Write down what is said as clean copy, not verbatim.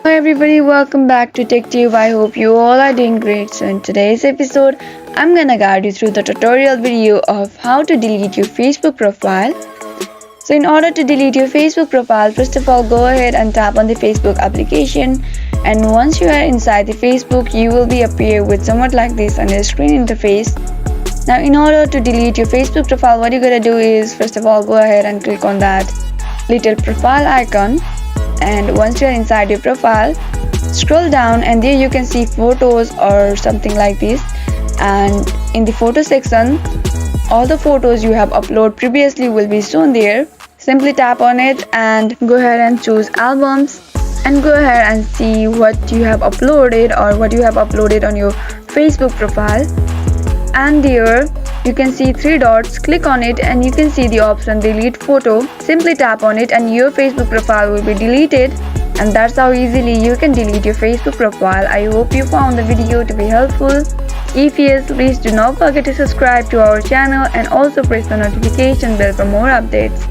Hi everybody, welcome back to TechTube. I hope you all are doing great. So in today's episode, I'm gonna guide you through the tutorial video of how to delete your Facebook profile. So in order to delete your Facebook profile, first of all go ahead and tap on the Facebook application, and once you are inside the Facebook, you will be appear with somewhat like this on your screen interface. Now in order to delete your Facebook profile, what you're gonna do is first of all go ahead and click on that little profile icon, and once you're inside your profile, scroll down and there you can see photos or something like this, and in the photo section all the photos you have uploaded previously will be shown there. Simply tap on it and go ahead and choose albums, and go ahead and see what you have uploaded or what you have uploaded on your Facebook profile. And there you can see three dots. Click on it and you can see the option delete photo. Simply tap on it and your Facebook profile will be deleted, and that's how easily you can delete your Facebook profile. I hope you found the video to be helpful. If yes, please do not forget to subscribe to our channel and also press the notification bell for more updates.